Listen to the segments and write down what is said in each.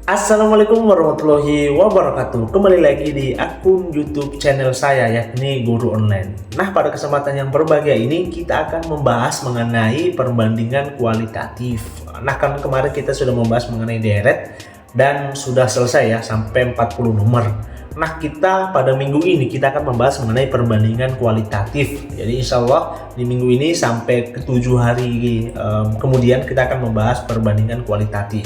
Assalamualaikum warahmatullahi wabarakatuh. Kembali lagi di akun YouTube channel saya, yakni Guru Online. Nah, pada kesempatan yang berbahagia ini kita akan membahas mengenai perbandingan kualitatif. Nah, kan kemarin kita sudah membahas mengenai deret dan sudah selesai ya sampai 40 nomor. Nah, kita pada minggu ini kita akan membahas mengenai perbandingan kualitatif. Jadi insya Allah di minggu ini sampai ke 7 hari kemudian kita akan membahas perbandingan kualitatif.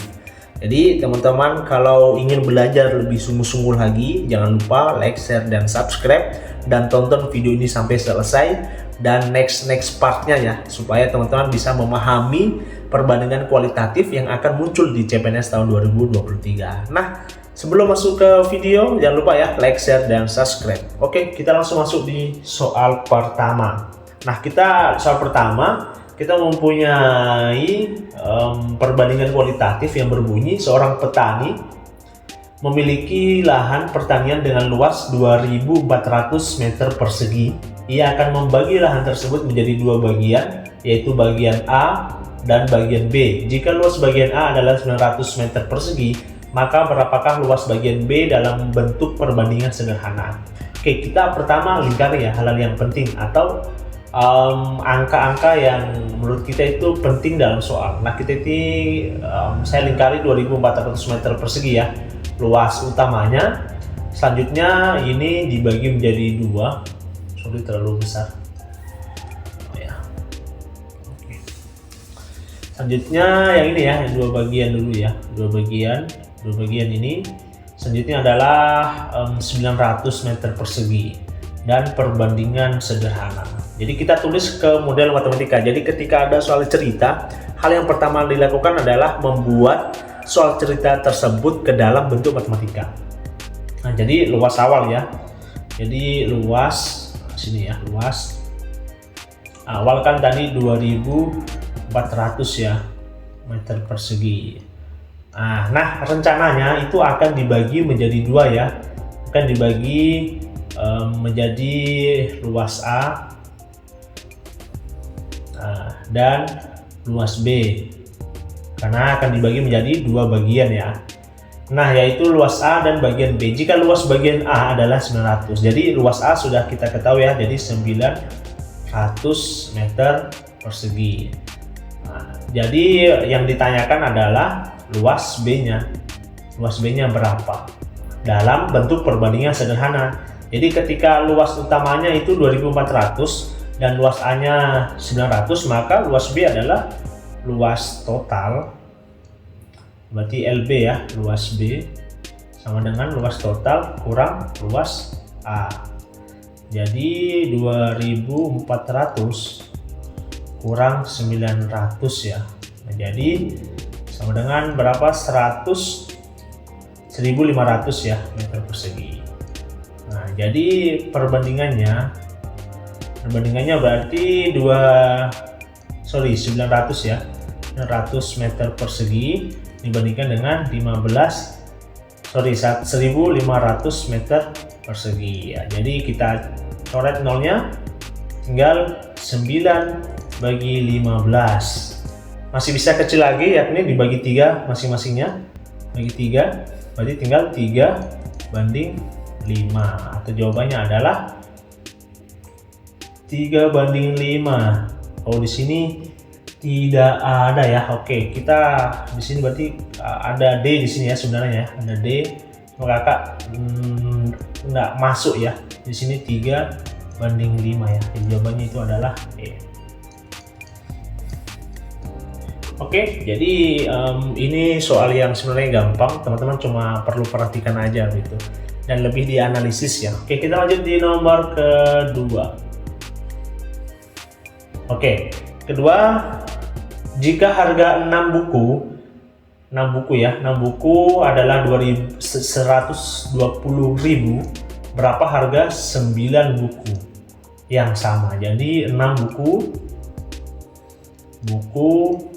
Jadi teman-teman kalau ingin belajar lebih sungguh-sungguh lagi, jangan lupa like, share, dan subscribe, dan tonton video ini sampai selesai dan next partnya ya, supaya teman-teman bisa memahami perbandingan kualitatif yang akan muncul di CPNS tahun 2023. Nah, sebelum masuk ke video, jangan lupa ya like, share, dan subscribe. Oke, kita langsung masuk di soal pertama. Nah, soal pertama kita mempunyai perbandingan kualitatif yang berbunyi seorang petani memiliki lahan pertanian dengan luas 2.400 meter persegi. Ia akan membagi lahan tersebut menjadi dua bagian, yaitu bagian A dan bagian B. Jika luas bagian A adalah 900 meter persegi, maka berapakah luas bagian B dalam bentuk perbandingan sederhana? Oke, kita pertama lingkari ya hal-hal yang penting atau angka-angka yang menurut kita itu penting dalam soal. Nah, saya lingkari 2.400 meter persegi ya luas utamanya. Selanjutnya ini dibagi menjadi dua. Sorry, terlalu besar. Oh ya. Oke. Selanjutnya yang ini ya, yang dua bagian dulu ya, dua bagian ini. Selanjutnya adalah 900 meter persegi dan perbandingan sederhana. Jadi kita tulis ke model matematika. Jadi ketika ada soal cerita, hal yang pertama dilakukan adalah membuat soal cerita tersebut ke dalam bentuk matematika. Nah, jadi luas awal ya. Jadi luas sini ya, luas awal kan tadi 2.400 ya meter persegi. Nah, rencananya itu akan dibagi menjadi dua ya. Akan dibagi menjadi luas A dan luas B, karena akan dibagi menjadi dua bagian ya. Nah, yaitu luas A dan bagian B. Jika luas bagian A adalah 900, jadi luas A sudah kita ketahui ya, jadi 900 meter persegi. Jadi yang ditanyakan adalah luas B-nya. Luas B-nya berapa? Dalam bentuk perbandingan sederhana. Jadi ketika luas utamanya itu 2.400 dan luas A-nya 900, maka luas B adalah luas total. Berarti LB ya, luas B sama dengan luas total kurang luas A. Jadi 2.400 kurang 900 ya. Nah, jadi sama dengan berapa? 1.500 ya meter persegi. Nah, jadi perbandingannya berarti 900 ya, 900 meter persegi dibandingkan dengan 1.500 meter persegi ya. Jadi kita coret nolnya, tinggal 9 bagi 15. Masih bisa kecil lagi, yakni dibagi 3 masing-masingnya, bagi 3, berarti tinggal 3/5, atau jawabannya adalah 3/5. Oh, di sini tidak ada ya. Oke, kita di sini berarti ada D di sini ya sebenarnya ya. Ada D. Kakak nggak masuk ya. Di sini 3/5 ya. Jadi jawabannya itu adalah D. Oke, jadi ini soal yang sebenarnya gampang. Teman-teman cuma perlu perhatikan aja gitu. Dan lebih dianalisis ya. Oke, kita lanjut di nomor kedua. Oke, kedua, jika harga 6 buku adalah 120.000, berapa harga 9 buku yang sama? Jadi 6 buku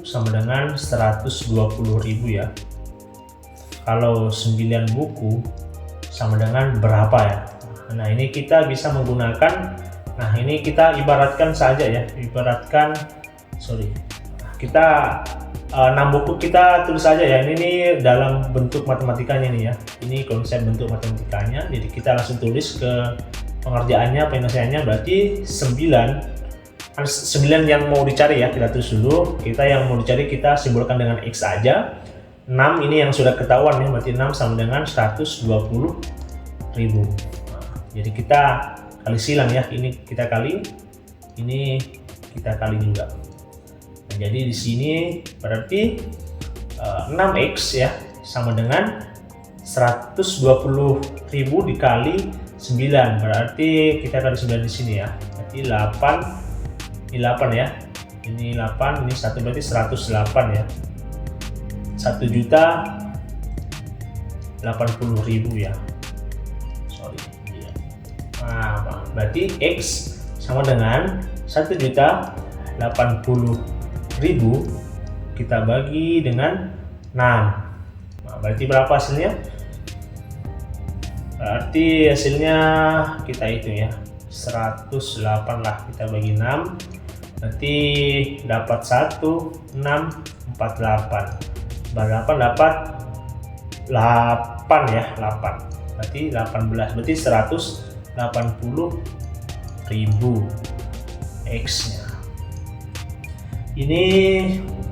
sama dengan 120.000 ya. Kalau 9 buku sama dengan berapa ya? Nah, ini kita bisa menggunakan, nah ini kita ibaratkan saja ya, kita 6 buku kita tulis aja ya, ini nih dalam bentuk matematikanya nih ya, ini konsep bentuk matematikanya. Jadi kita langsung tulis ke pengerjaannya, penyelesaiannya, berarti 9 yang mau dicari ya, kita tulis dulu. Kita yang mau dicari kita simbolkan dengan X aja. 6 ini yang sudah ketahuan ya, berarti 6 sama dengan 120.000. Nah, jadi kita kali silang ya, ini kita kali, ini kita kali juga. Nah, jadi di sini berarti 6X ya sama dengan 120.000 dikali 9, berarti kita kali 9 di sini ya, berarti 8, ini 8 ya, ini 8, ini 1, berarti 108 ya, 1.080.000 ya, sorry ya. Nah, berarti X sama dengan 1.080.000 kita bagi dengan 6. Nah, berarti berapa hasilnya? Berarti hasilnya kita hitung ya, 108 lah, kita bagi 6, berarti dapat 1648. 8 dapat 8 ya, 8 berarti 18, berarti 180.000 X nya ini.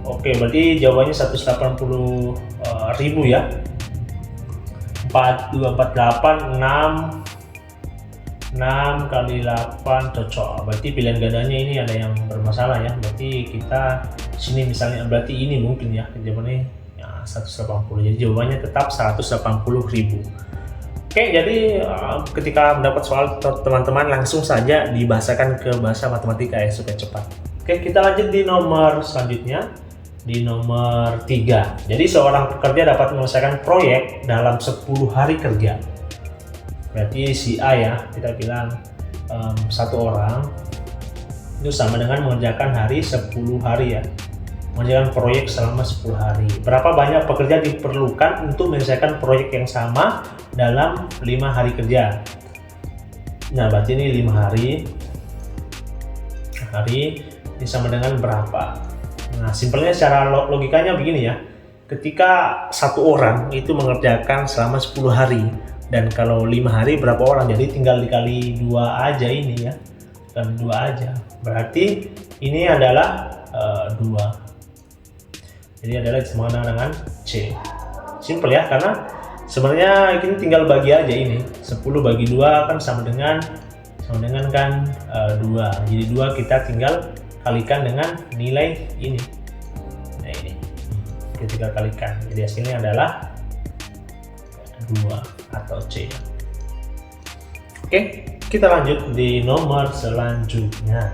Oke, berarti jawabannya 180.000 ya. 4, 2, 4, 8, 6 kali 8 cocok. Berarti pilihan gandanya ini ada yang bermasalah ya. Berarti kita sini misalnya, berarti ini mungkin ya jawabannya ya 180. Jadi jawabannya tetap 180.000. Oke, jadi ketika mendapat soal teman-teman langsung saja dibahasakan ke bahasa matematika ya supaya cepat. Oke, kita lanjut di nomor selanjutnya, di nomor 3. Jadi seorang pekerja dapat menyelesaikan proyek dalam 10 hari kerja. Berarti si A ya, kita bilang satu orang itu sama dengan mengerjakan hari 10 hari ya, mengerjakan proyek selama 10 hari. Berapa banyak pekerja diperlukan untuk menyelesaikan proyek yang sama dalam 5 hari kerja? Nah, berarti ini 5 hari ini sama dengan berapa? Nah, simpelnya secara logikanya begini ya. Ketika satu orang itu mengerjakan selama 10 hari, dan kalau 5 hari berapa orang? Jadi tinggal dikali 2 aja ini ya, dan 2 aja. Berarti ini adalah 2. Jadi adalah disamakan dengan C. Simple ya, karena sebenarnya ini tinggal bagi aja ini. 10 bagi 2 kan sama dengan kan 2. Jadi 2 kita tinggal kalikan dengan nilai ini. Nah, ini kita kalikan. Jadi hasilnya adalah 2 atau C. Oke, kita lanjut di nomor selanjutnya.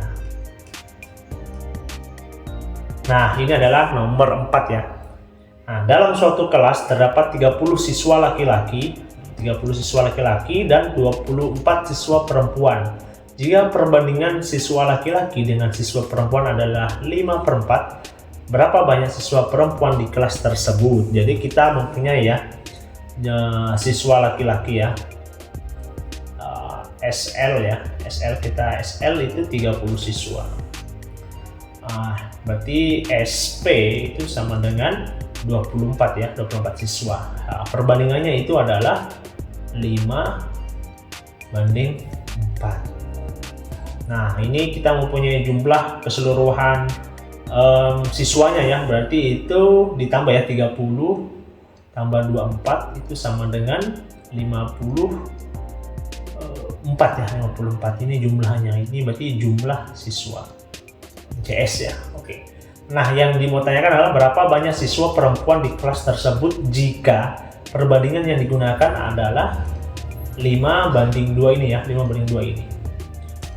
Nah, ini adalah nomor 4 ya. Nah, dalam suatu kelas terdapat 30 siswa laki-laki, dan 24 siswa perempuan. Jika perbandingan siswa laki-laki dengan siswa perempuan adalah 5/4, berapa banyak siswa perempuan di kelas tersebut? Jadi kita mempunyai ya siswa laki-laki ya, SL ya, SL itu 30 siswa. Berarti SP itu sama dengan 24 ya, 24 siswa. Nah, perbandingannya itu adalah 5/4. Nah, ini kita mempunyai jumlah keseluruhan siswanya ya, berarti itu ditambah ya, 30 tambah 24 itu sama dengan 54 ya, 54 ini jumlahnya, ini berarti jumlah siswa CS ya. Oke. Nah, yang mau tanyakan adalah berapa banyak siswa perempuan di kelas tersebut jika perbandingan yang digunakan adalah 5/2 ini ya, 5/2 ini.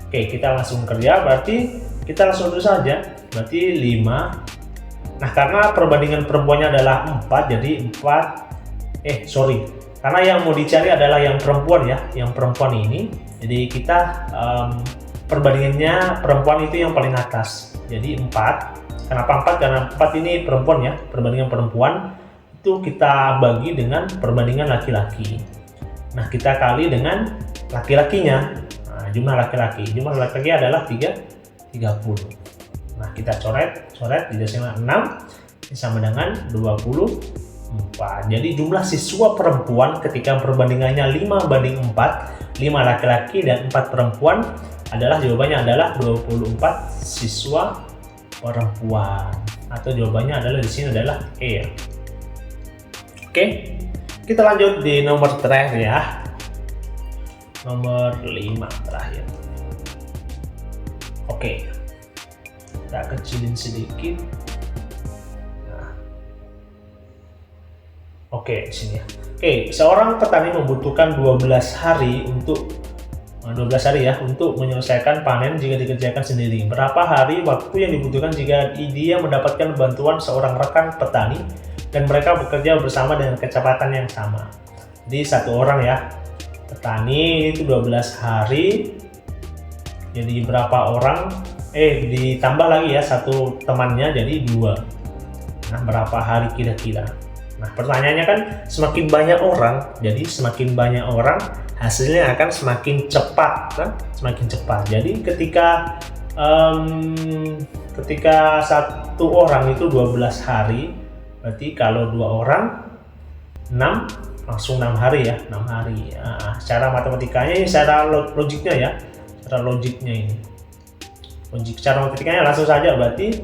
Oke, kita langsung kerja, berarti kita langsung tulis saja, berarti 5. Nah, karena perbandingan perempuannya adalah 4, jadi 4, karena yang mau dicari adalah yang perempuan ya, yang perempuan ini. Jadi kita perbandingannya perempuan itu yang paling atas, jadi 4. Kenapa 4? Karena 4 ini perempuan ya, perbandingan perempuan itu kita bagi dengan perbandingan laki-laki. Nah, kita kali dengan laki-lakinya. Nah, jumlah laki-laki adalah 30. Nah, kita coret di hasilnya 6. sama dengan 24. Jadi jumlah siswa perempuan ketika perbandingannya 5:4, 5 laki-laki dan 4 perempuan adalah jawabannya adalah 24 siswa perempuan. Atau jawabannya adalah di sini adalah E. Oke, kita lanjut di nomor terakhir ya. Nomor 5 terakhir. Oke, kita kecilin sedikit. Nah. Oke, sini ya. Oke, seorang petani membutuhkan 12 hari untuk menyelesaikan panen jika dikerjakan sendiri. Berapa hari waktu yang dibutuhkan jika dia mendapatkan bantuan seorang rekan petani dan mereka bekerja bersama dengan kecepatan yang sama? Jadi satu orang ya, petani itu 12 hari. Jadi berapa orang? Ditambah lagi ya satu temannya, jadi 2. Nah, berapa hari kira-kira? Nah, pertanyaannya kan semakin banyak orang, jadi semakin banyak orang hasilnya akan semakin cepat, kan? Semakin cepat. Jadi ketika satu orang itu 12 hari, berarti kalau 2 orang 6, langsung 6 hari ya, 6 hari. Nah, secara matematikanya ini, secara logiknya ya, secara logiknya ini. Secara matematikanya langsung saja, berarti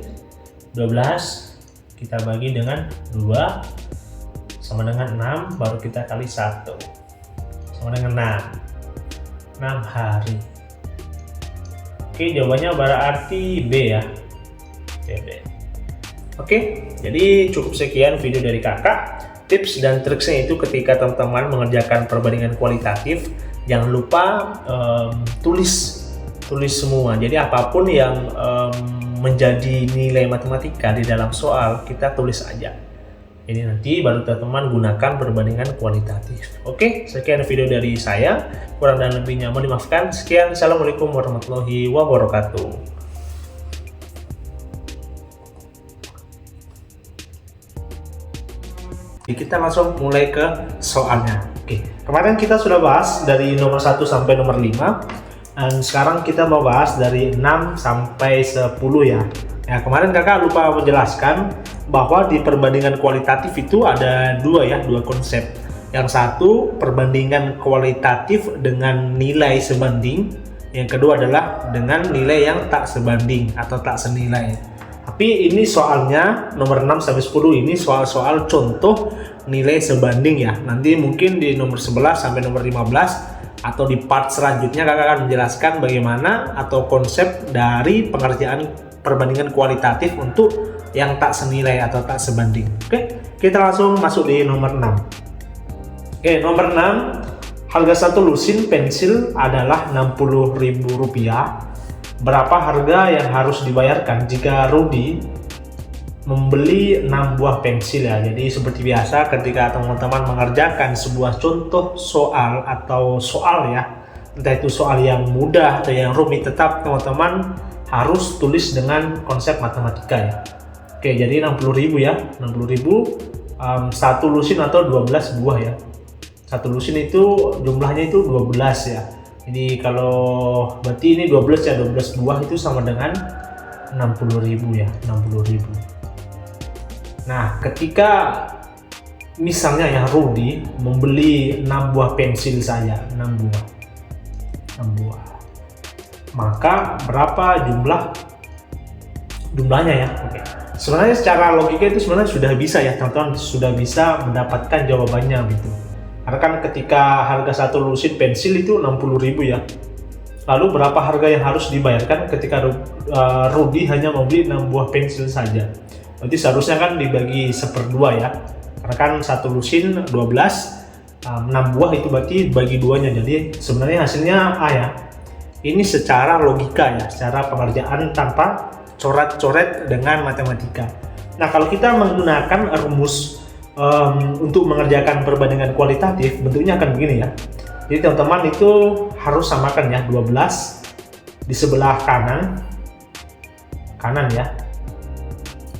12 kita bagi dengan 2 sama dengan 6, baru kita kali 1 sama dengan 6 hari. Oke, jawabannya berarti B ya. B. Oke, jadi cukup sekian video dari kakak. Tips dan triksnya itu ketika teman-teman mengerjakan perbandingan kualitatif, jangan lupa tulis semua. Jadi apapun yang menjadi nilai matematika di dalam soal, kita tulis aja. Ini nanti baru teman-teman gunakan perbandingan kualitatif. Oke, sekian video dari saya. Kurang dan lebihnya mohon dimaafkan. Sekian, assalamualaikum warahmatullahi wabarakatuh. Kita langsung mulai ke soalnya. Oke, kemarin kita sudah bahas dari nomor 1 sampai nomor 5. Dan sekarang kita mau bahas dari 6 sampai 10 ya. Ya, kemarin kakak lupa menjelaskan bahwa di perbandingan kualitatif itu ada dua konsep. Yang satu, perbandingan kualitatif dengan nilai sebanding. Yang kedua adalah dengan nilai yang tak sebanding atau tak senilai. Tapi ini soalnya nomor 6 sampai 10 ini soal-soal contoh nilai sebanding ya. Nanti mungkin di nomor 11 sampai nomor 15 atau di part selanjutnya kakak akan menjelaskan bagaimana atau konsep dari pengerjaan perbandingan kualitatif untuk yang tak senilai atau tak sebanding. Oke, kita langsung masuk di nomor 6. Oke, nomor 6, harga satu lusin pensil adalah Rp60.000. Berapa harga yang harus dibayarkan jika Rudi membeli 6 buah pensil ya? Jadi seperti biasa ketika teman-teman mengerjakan sebuah contoh soal atau soal ya, entah itu soal yang mudah atau yang rumit, tetap teman-teman harus tulis dengan konsep matematika ya. Oke, jadi 60.000 ya, 60.000 satu lusin atau 12 buah ya. Satu lusin itu jumlahnya itu 12 ya. Jadi kalau berarti ini 12 ya, 12 buah itu sama dengan 60.000 ya, 60.000. Nah, ketika misalnya ya Rudi membeli 6 buah pensil saja, 6 buah. Maka berapa jumlahnya ya? Oke. Sebenarnya secara logika itu sebenarnya sudah bisa ya, teman-teman sudah bisa mendapatkan jawabannya gitu. Karena kan ketika harga satu lusin pensil itu 60.000 ya. Lalu berapa harga yang harus dibayarkan ketika Rudi hanya membeli 6 buah pensil saja? Berarti seharusnya kan dibagi 1/2 ya. Karena kan satu lusin 12, 6 buah itu berarti bagi 2-nya. Jadi sebenarnya hasilnya A ya. Ini secara logika ya, secara pengerjaan tanpa coret-coret dengan matematika. Nah, kalau kita menggunakan rumus untuk mengerjakan perbandingan kualitatif, bentuknya akan begini ya. Jadi teman-teman itu harus samakan ya, 12 di sebelah kanan ya.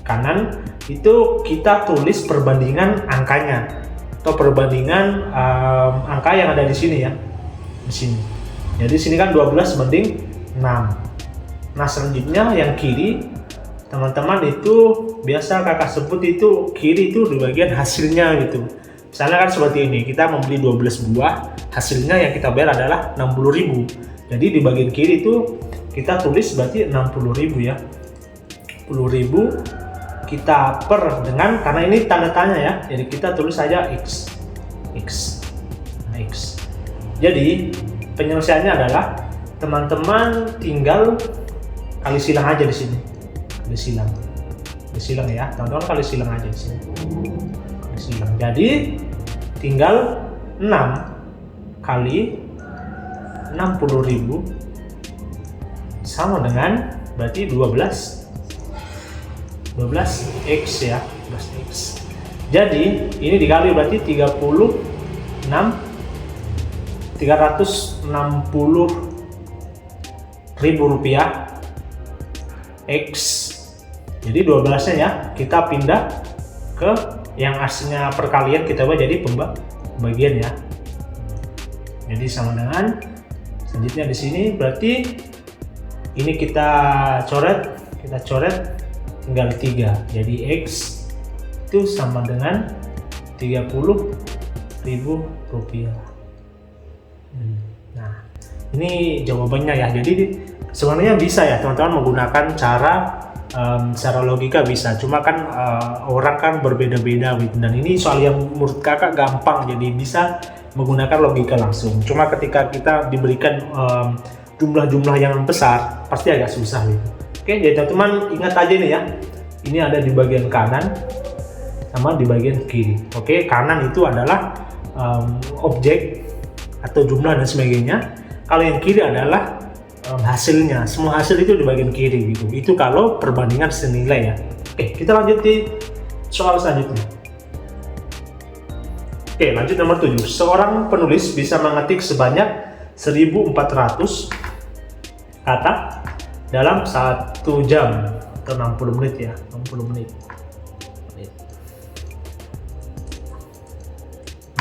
Kanan itu kita tulis perbandingan angkanya atau perbandingan angka yang ada di sini ya. Di sini. Jadi sini kan 12 banding 6. Nah, selanjutnya yang kiri teman-teman itu biasa kakak sebut itu kiri itu di bagian hasilnya gitu. Misalnya kan seperti ini, kita membeli 12 buah, hasilnya yang kita bayar adalah 60.000. Jadi di bagian kiri itu kita tulis berarti 60.000 ya. 10.000 kita per dengan, karena ini tanda tanya ya, jadi kita tulis saja X. Nah, X. Jadi penyelesaiannya adalah teman-teman tinggal kali silang aja di sini. Kali silang ya, teman-teman kali silang aja di sini. Kali silang. Jadi tinggal 6 kali 60.000 sama dengan berarti 12x ya, 12x. Jadi ini dikali berarti 360.000 rupiah X. Jadi 12-nya ya kita pindah ke yang aslinya perkalian, kita buat jadi pembagian ya. Jadi sama dengan selanjutnya di sini berarti ini kita coret tinggal 3. Jadi X itu sama dengan 30.000 rupiah. Nah, ini jawabannya ya. Jadi sebenarnya bisa ya teman-teman menggunakan cara logika bisa. Cuma kan orang kan berbeda-beda gitu. Dan ini soal yang menurut kakak gampang, jadi bisa menggunakan logika langsung. Cuma ketika kita diberikan jumlah-jumlah yang besar pasti agak susah gitu. Oke, jadi teman-teman ingat aja nih ya. Ini ada di bagian kanan sama di bagian kiri. Oke, kanan itu adalah objek atau jumlah dan sebagainya. Kalau yang kiri adalah hasilnya. Semua hasil itu di bagian kiri gitu. Itu kalau perbandingan senilai ya. Oke, kita lanjut di soal selanjutnya. Oke, lanjut nomor 7. Seorang penulis bisa mengetik sebanyak 1.400 kata dalam 1 jam atau 60 menit ya, 60 menit.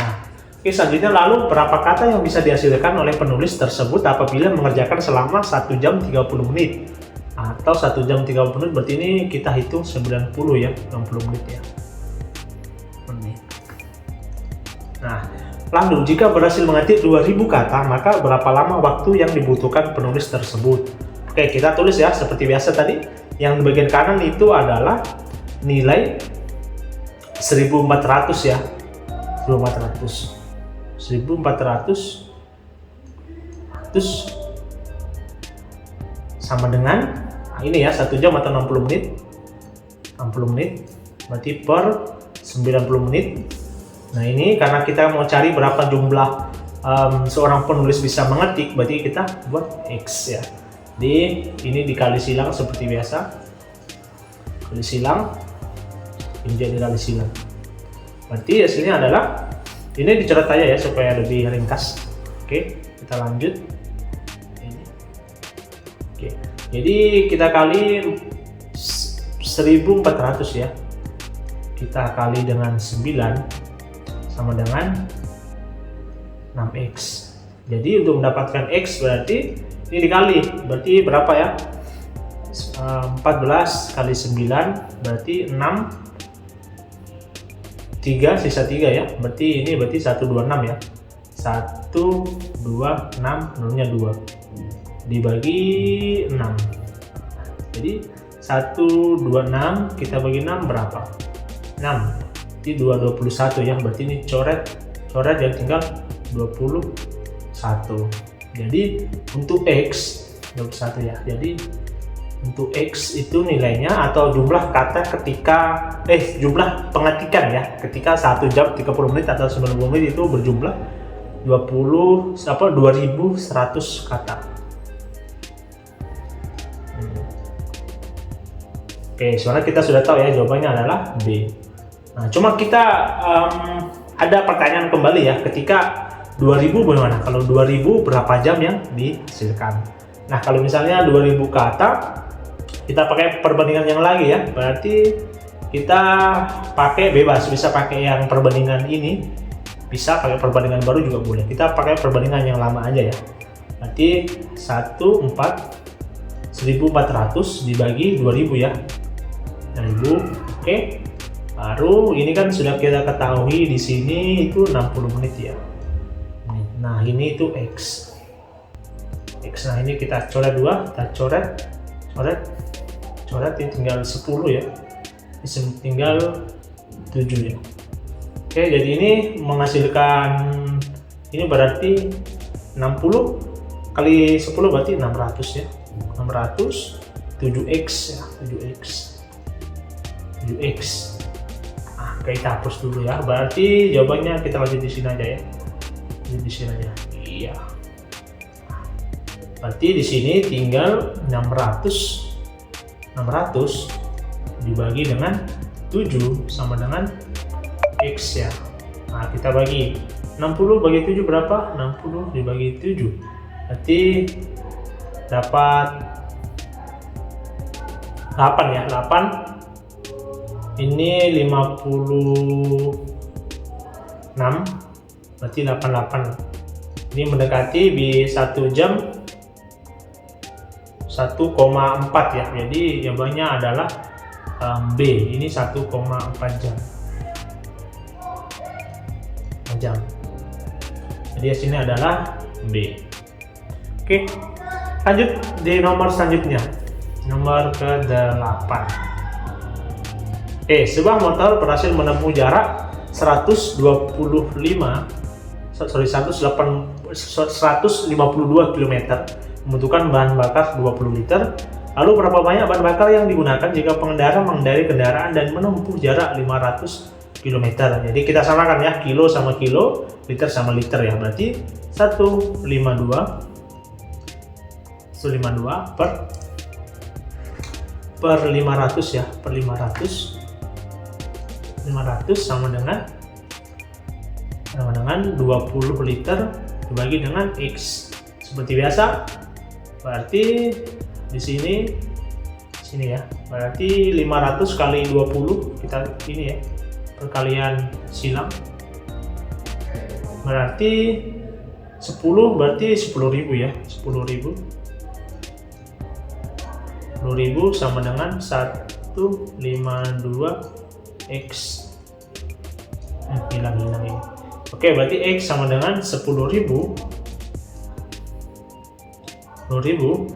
Nah, oke, selanjutnya lalu berapa kata yang bisa dihasilkan oleh penulis tersebut apabila mengerjakan selama 1 jam 30 menit atau 1 jam 30 menit, berarti ini kita hitung 90 ya, 60 menit ya. Nah, lalu jika berhasil mengetik 2.000 kata, maka berapa lama waktu yang dibutuhkan penulis tersebut? Oke, kita tulis ya seperti biasa tadi. Yang di bagian kanan itu adalah nilai 1.400 ya. 1.400 terus sama dengan ini ya, 1 jam atau 60 menit. 60 menit berarti per 90 menit. Nah, ini karena kita mau cari berapa jumlah seorang penulis bisa mengetik, berarti kita buat X ya. Jadi ini dikali silang seperti biasa. Kali silang, ini jadi kali silang. Berarti hasilnya adalah, ini dicoret aja ya supaya lebih ringkas. Oke, kita lanjut. Oke, jadi kita kali 1.400 ya. Kita kali dengan 9 sama dengan 6x. Jadi untuk mendapatkan x berarti ini dikali, berarti berapa ya? 14 kali 9 berarti 6, 3 sisa 3 ya. Berarti ini berarti 126 ya. 126 nolnya 2 dibagi 6. Jadi 126 kita bagi 6 berapa? 6. Di 221 ya, berarti ini coret ya, tinggal 21. Jadi untuk X 21 ya. Jadi untuk X itu nilainya atau jumlah kata ketika jumlah pengetikan ya ketika 1 jam 30 menit atau 90 menit itu berjumlah 2100 kata. Oke, sebenarnya kita sudah tahu ya jawabannya adalah B. Nah, cuma kita ada pertanyaan kembali ya, ketika 2000 bagaimana? Kalau 2000 berapa jam yang dihasilkan? Nah, kalau misalnya 2000 kata, kita pakai perbandingan yang lagi ya, berarti kita pakai bebas, bisa pakai yang perbandingan ini, bisa pakai perbandingan baru juga boleh. Kita pakai perbandingan yang lama aja ya. Berarti 1.400 dibagi 2000 ya. 3.000. Oke. Baru ini kan sudah kita ketahui di sini itu 60 menit ya. Nah, ini itu X. Nah, ini kita coret dua, kita coret ini tinggal 10 ya. Ini tinggal 7 ya. Oke, jadi ini menghasilkan, ini berarti 60 kali 10 berarti 600 ya. 600 7x ya, 7x. Nah, kita hapus dulu ya. Berarti jawabannya kita lanjut di sini aja ya. Di sini aja. Iya. Berarti di sini tinggal 600 dibagi dengan 7 sama dengan X ya. Nah, kita bagi 60 bagi 7 berapa? 60 dibagi 7. Berarti dapat 8 ya. 8 ini 56 berarti 88. Ini mendekati di 1 jam 1,4 ya. Jadi jawabannya adalah B. Ini 1,4 jam. Jadi hasilnya adalah B. Oke, lanjut di nomor selanjutnya, nomor ke-8. Sebuah motor berhasil menempuh jarak 152 km, membutuhkan bahan bakar 20 liter. Lalu berapa banyak bahan bakar yang digunakan jika pengendara mengendarai kendaraan dan menempuh jarak 500 km? Jadi kita samakan ya, kilo sama kilo, liter sama liter ya. Berarti 152 per 500 ya, per 500 sama dengan 20 liter dibagi dengan X. Seperti biasa, berarti di sini ya. Berarti 500 kali 20 kita ini ya, perkalian silang. Berarti 10 berarti 10.000 ya. 10.000 sama dengan 152X. Hilang ini. Oke, berarti X sama dengan 10.000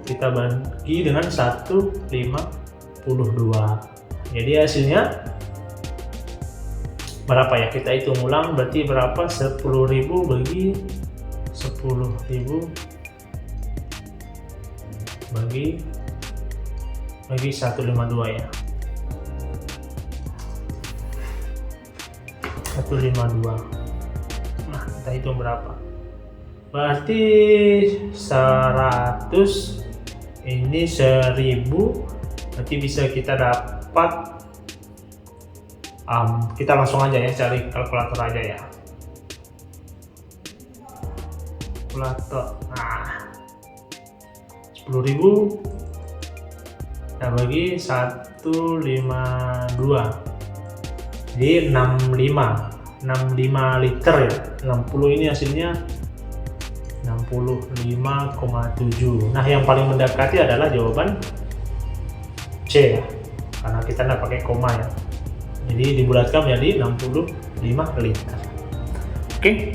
kita bagi dengan 152. Jadi hasilnya berapa ya? Kita hitung ulang, berarti berapa? 10.000 bagi 152 ya. 152. Nah, kita hitung berapa? Berarti 100 ini 1000, berarti bisa kita dapat, kita langsung aja ya, cari kalkulator aja ya. Kalkulator. Nah, 10.000 kita bagi 152. Jadi 65 liter ya. 60 ini hasilnya 65,7. Nah, yang paling mendekati adalah jawaban C ya, karena kita nggak pakai koma ya. Jadi dibulatkan menjadi 65 liter. Oke.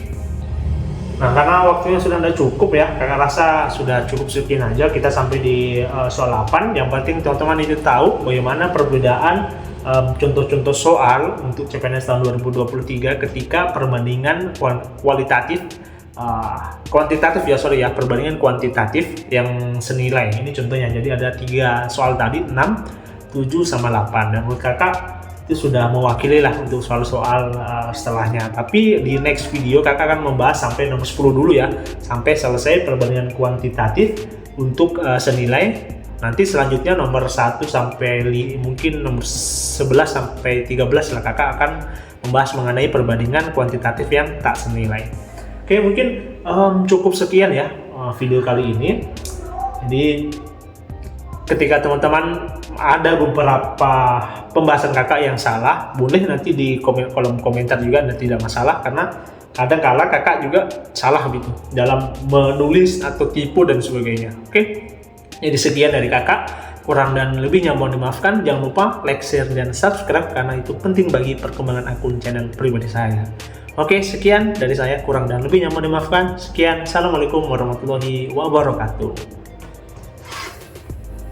Nah, karena waktunya sudah tidak cukup ya, kakak rasa sudah cukup sekian aja. Kita sampai di soal 8. Yang penting teman-teman itu tahu bagaimana perbedaan contoh-contoh soal untuk CPNS tahun 2023 ketika perbandingan perbandingan kuantitatif yang senilai. Ini contohnya, jadi ada 3 soal tadi, 6, 7, sama 8, dan menurut kakak itu sudah mewakili lah untuk soal-soal setelahnya. Tapi di next video kakak akan membahas sampai nomor 10 dulu ya, sampai selesai perbandingan kuantitatif untuk senilai. Nanti selanjutnya nomor 1 sampai mungkin nomor 11 sampai 13 lah, kakak akan membahas mengenai perbandingan kuantitatif yang tak senilai. Oke, mungkin cukup sekian ya video kali ini. Jadi ketika teman-teman ada beberapa pembahasan kakak yang salah, boleh nanti di kolom komentar juga, dan tidak masalah, karena kadang-kala kakak juga salah gitu dalam menulis atau tipu dan sebagainya. Oke. Jadi sekian dari kakak. kurang dan lebihnya mohon dimaafkan. Jangan lupa like, share, dan subscribe karena itu penting bagi perkembangan akun channel pribadi saya. Oke, sekian dari saya, kurang dan lebihnya mohon dimaafkan. Sekian, assalamualaikum warahmatullahi wabarakatuh.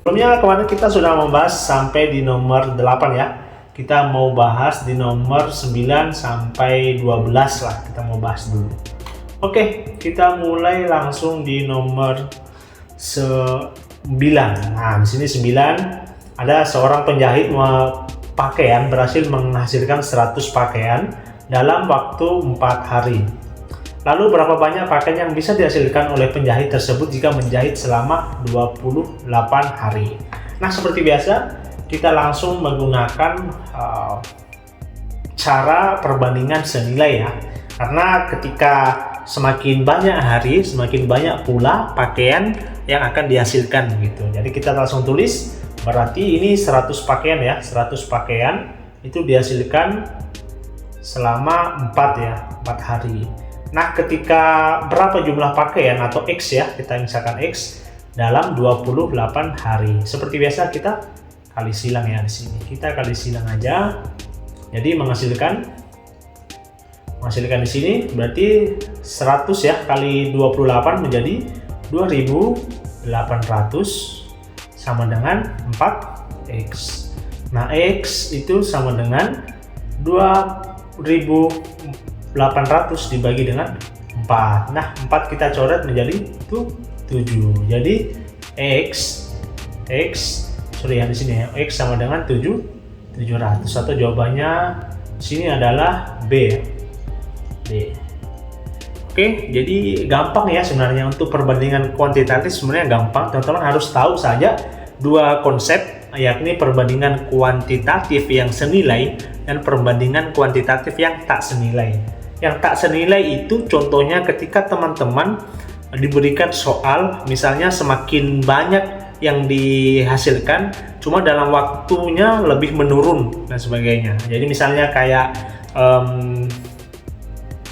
Sebelumnya kemarin kita sudah membahas sampai di nomor 8 ya. Kita mau bahas di nomor 9 sampai 12 lah, kita mau bahas dulu. Oke, kita mulai langsung di nomor 9. Nah, di sini 9 ada seorang penjahit pakaian berhasil menghasilkan 100 pakaian dalam waktu 4 hari. Lalu berapa banyak pakaian yang bisa dihasilkan oleh penjahit tersebut jika menjahit selama 28 hari? Nah, seperti biasa kita langsung menggunakan cara perbandingan senilai ya. Karena ketika semakin banyak hari, semakin banyak pula pakaian yang akan dihasilkan gitu. Jadi kita langsung tulis, berarti ini 100 pakaian ya, 100 pakaian itu dihasilkan selama 4 hari. Nah, ketika berapa jumlah pakaian atau X ya, kita misalkan X dalam 28 hari. Seperti biasa kita kali silang ya di sini. Kita kali silang aja. Jadi menghasilkan di sini berarti 100 ya kali 28 menjadi 2800 sama dengan 4x. Nah, x itu sama dengan 2800 dibagi dengan 4. Nah, 4 kita coret menjadi 7. Jadi yang di sini ya, x sama dengan 700 atau jawabannya sini adalah B. Oke, jadi gampang ya sebenarnya untuk perbandingan kuantitatif, sebenarnya gampang. Teman-teman harus tahu saja dua konsep, yakni perbandingan kuantitatif yang senilai dan perbandingan kuantitatif yang tak senilai. Yang tak senilai itu contohnya ketika teman-teman diberikan soal, misalnya semakin banyak yang dihasilkan, cuma dalam waktunya lebih menurun dan sebagainya. Jadi misalnya kayak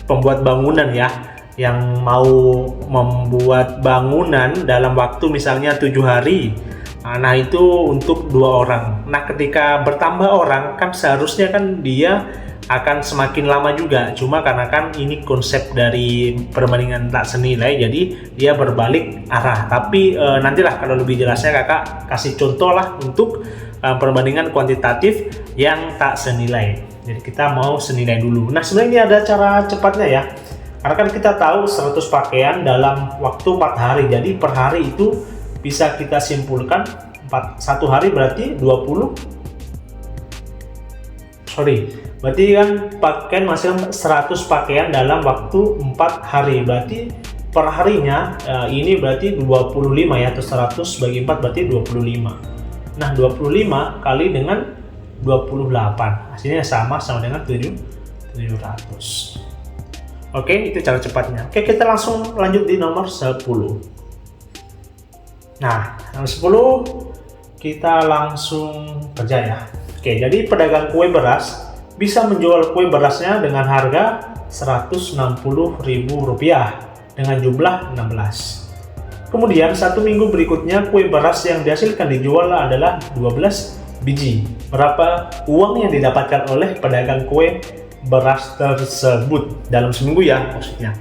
pembuat bangunan ya, yang mau membuat bangunan dalam waktu misalnya 7 hari. Nah, itu untuk 2 orang. Nah, ketika bertambah orang kan seharusnya kan dia akan semakin lama juga. Cuma karena kan ini konsep dari perbandingan tak senilai, jadi dia berbalik arah. Tapi nantilah kalau lebih jelasnya kakak kasih contoh lah untuk perbandingan kuantitatif yang tak senilai. Jadi kita mau senilai dulu. Nah, sebenarnya ini ada cara cepatnya ya. Karena kan kita tahu 100 pakaian dalam waktu 4 hari. Jadi per hari itu bisa kita simpulkan 1 hari berarti berarti kan pakaian masih 100 pakaian dalam waktu 4 hari. Berarti per harinya ini berarti 25 ya, atau 100 bagi 4 berarti 25. Nah, 25 kali dengan 28 hasilnya sama dengan 700. Oke, itu cara cepatnya. Oke, kita langsung lanjut di nomor 10. Nah, nomor 10 kita langsung kerja ya. Oke, jadi pedagang kue beras bisa menjual kue berasnya dengan harga Rp160.000 dengan jumlah 16. Kemudian 1 minggu berikutnya kue beras yang dihasilkan dijual adalah 12 biji. Berapa uang yang didapatkan oleh pedagang kue beras tersebut dalam seminggu ya maksudnya.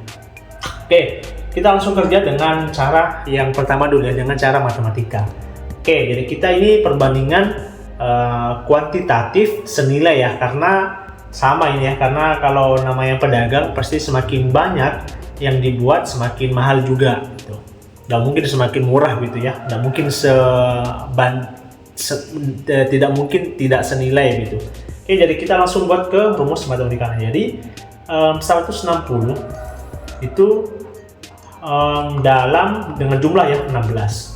Oke, kita langsung kerja dengan cara yang pertama dulu ya, dengan cara matematika. Oke, jadi kita ini perbandingan kuantitatif senilai ya, karena sama ini ya, karena kalau namanya pedagang pasti semakin banyak yang dibuat semakin mahal juga gitu. Nggak mungkin semakin murah gitu ya, nggak mungkin tidak mungkin tidak senilai gitu. Oke, jadi kita langsung buat ke rumus matematikanya. Jadi 160 itu dengan jumlah ya 16.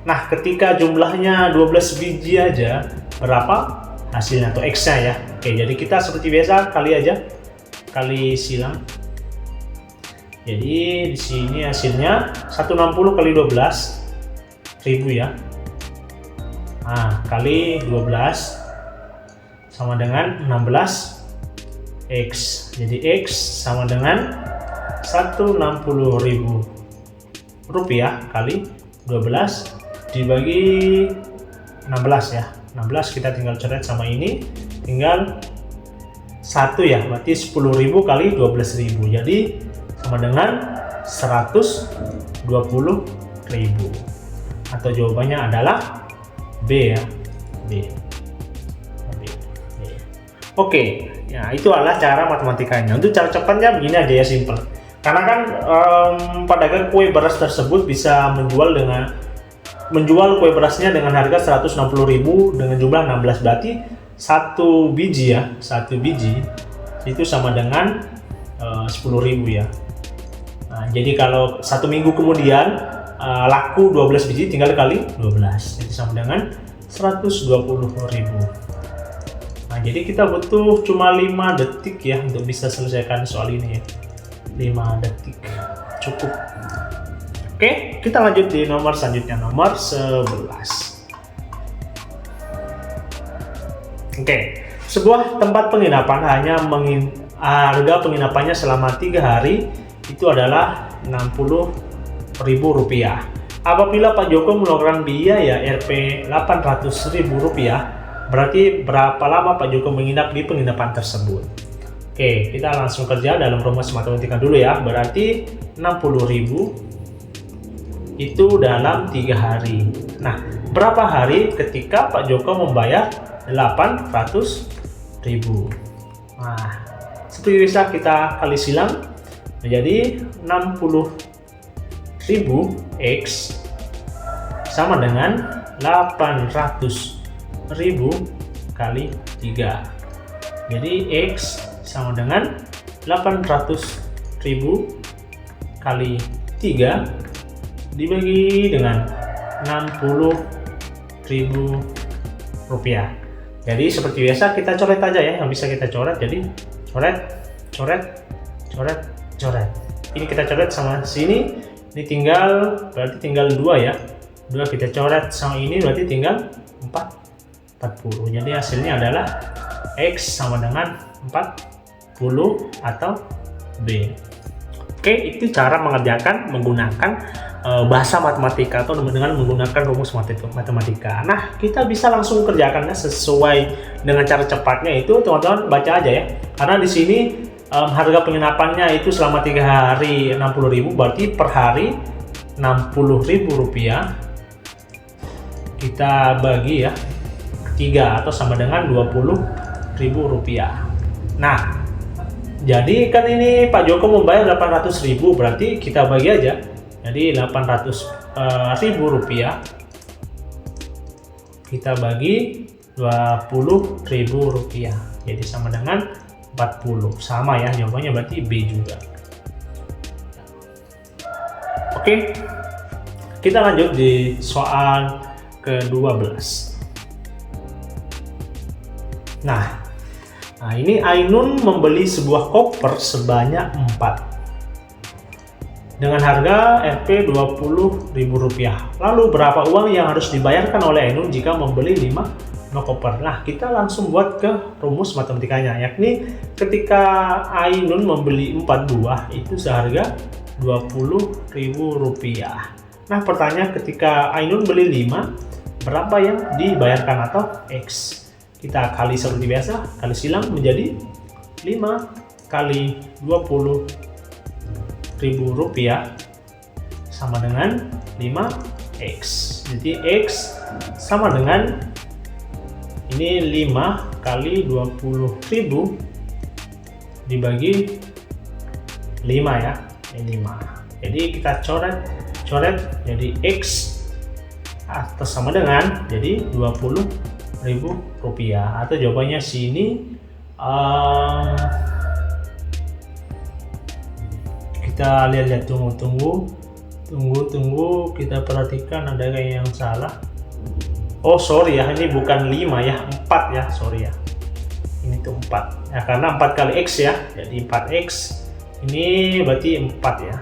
Nah, ketika jumlahnya 12 biji aja, berapa hasilnya atau X-nya ya. Oke, jadi kita seperti biasa kali aja, kali silang. Jadi di sini hasilnya 160 kali 12 1000 ya. Nah, kali 12 sama dengan 16 X. Jadi X sama dengan 160.000 rupiah kali 12 dibagi 16 ya. 16 kita tinggal coret sama ini, tinggal 1 ya, berarti 10.000 kali 12.000, jadi sama dengan 120.000, atau jawabannya adalah B ya, B. Oke, ya itu adalah cara matematikanya. Untuk cara cepatnya begini aja ya, simple. Karena kan pedagang kue beras tersebut bisa menjual kue berasnya dengan harga 160.000 dengan jumlah 16, berarti satu biji ya, satu biji itu sama dengan 10.000 ya. Nah, jadi kalau 1 minggu kemudian laku 12 biji, tinggal kali 12, jadi sama dengan 120.000. Nah, jadi kita butuh cuma 5 detik ya untuk bisa selesaikan soal ini ya. 5 detik cukup. Oke, kita lanjut di nomor selanjutnya, nomor 11. Oke, sebuah tempat penginapan hanya harga penginapannya selama 3 hari itu adalah Rp60.000. Apabila Pak Joko melakukan biaya Rp 800.000, berarti berapa lama Pak Joko menginap di penginapan tersebut? Oke, kita langsung kerja dalam rumus matematika dulu ya. Berarti 60.000 itu dalam 3 hari. Nah, berapa hari ketika Pak Joko membayar 800.000? Nah, seperti bisa kita kali silang menjadi 60.000 X sama dengan 800.000 kali 3. Jadi X sama dengan 800.000 kali 3 dibagi dengan 60.000 rupiah. Jadi seperti biasa kita coret aja ya, yang bisa kita coret. Jadi coret. Ini kita coret sama sini. Ini berarti tinggal 2 ya. 2 kita coret sama ini berarti tinggal 40. Jadi hasilnya adalah X sama dengan 40 atau B. Oke, itu cara mengerjakan menggunakan bahasa matematika atau dengan menggunakan rumus matematika. Nah, kita bisa langsung kerjakannya sesuai dengan cara cepatnya itu teman-teman baca aja ya. Karena di sini harga penginapannya itu selama 3 hari 60.000, berarti per hari 60.000 rupiah. Kita bagi ya 3 atau sama dengan 20.000 rupiah. Nah, jadi kan ini Pak Joko membayar 800.000, berarti kita bagi aja. Jadi 800.000 rupiah kita bagi 20.000 rupiah. Jadi sama dengan 40. Sama ya jawabannya, berarti B juga. Oke, kita lanjut di soal ke-12. Nah, ini Ainun membeli sebuah koper sebanyak 4 dengan harga Rp 20.000. Lalu berapa uang yang harus dibayarkan oleh Ainun jika membeli 5 koper? Nah, kita langsung buat ke rumus matematikanya, yakni ketika Ainun membeli 4 buah itu seharga Rp20.000. Nah, pertanyaan ketika Ainun beli 5, berapa yang dibayarkan atau X? Kita kali seperti biasa, kali silang menjadi 5 kali 20.000 rupiah sama dengan 5X. Jadi X sama dengan ini 5 kali 20.000 dibagi 5 ya, ini 5. Jadi kita coret jadi X atau sama dengan jadi 20.000 rupiah, atau jawabannya sini kita lihat tunggu kita perhatikan ada kayak yang salah. Oh sorry ya, ini bukan 5 ya, 4 ya, sorry ya, ini tuh 4 ya, karena 4 kali X ya, jadi 4X ini berarti 4 ya.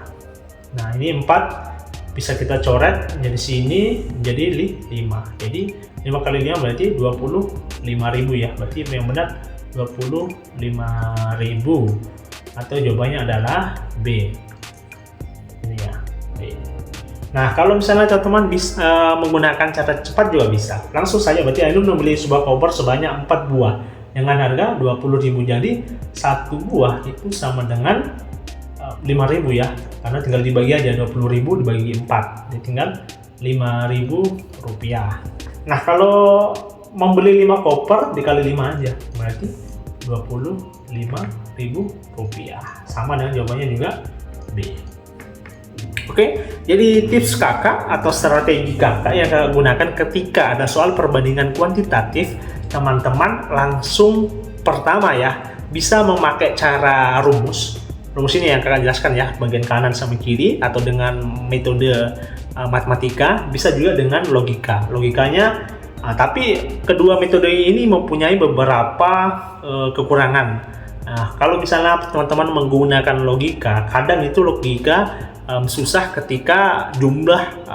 Nah, ini 4 bisa kita coret jadi sini jadi 5. Jadi 5 kali 5 berarti 25.000 ya. Berarti yang benar 25.000, atau jawabannya adalah B. Ini ya, B. Nah, kalau misalnya teman-teman bisa menggunakan cara cepat juga bisa. Langsung saja, berarti Ainun membeli sebuah koper sebanyak 4 buah dengan harga 20.000. Jadi satu buah itu sama dengan 5.000 ya, karena tinggal dibagi aja 20.000 dibagi 4, jadi tinggal 5.000 rupiah. Nah, kalau membeli 5 koper dikali 5 aja, berarti 25.000 rupiah. Sama dengan jawabannya juga B. Oke, jadi tips kakak atau strategi kakak yang kakak gunakan ketika ada soal perbandingan kuantitatif, teman-teman langsung pertama ya, bisa memakai cara rumus. Rumus ini yang kakak jelaskan ya, bagian kanan sama kiri, atau dengan metode matematika, bisa juga dengan logika. Logikanya, tapi kedua metode ini mempunyai beberapa kekurangan. Nah, kalau misalnya teman-teman menggunakan logika, kadang itu logika susah ketika jumlah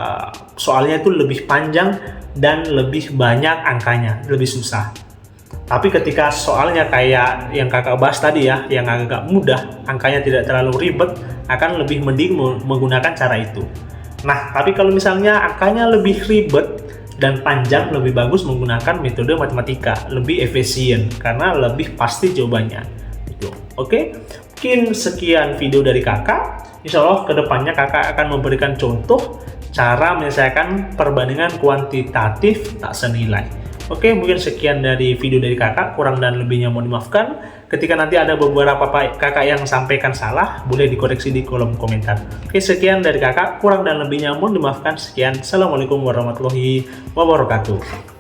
soalnya itu lebih panjang dan lebih banyak angkanya, lebih susah. Tapi ketika soalnya kayak yang kakak bahas tadi ya, yang agak mudah, angkanya tidak terlalu ribet, akan lebih mending menggunakan cara itu. Nah, tapi kalau misalnya angkanya lebih ribet dan panjang, lebih bagus menggunakan metode matematika, lebih efisien karena lebih pasti jawabannya. Gitu. Oke, mungkin sekian video dari kakak. Insya Allah kedepannya kakak akan memberikan contoh cara menyelesaikan perbandingan kuantitatif tak senilai. Oke, mungkin sekian dari video dari kakak, kurang dan lebihnya mohon dimaafkan. Ketika nanti ada beberapa kakak yang sampaikan salah, boleh dikoreksi di kolom komentar. Oke, sekian dari kakak, kurang dan lebihnya mohon dimaafkan. Sekian, Assalamualaikum warahmatullahi wabarakatuh.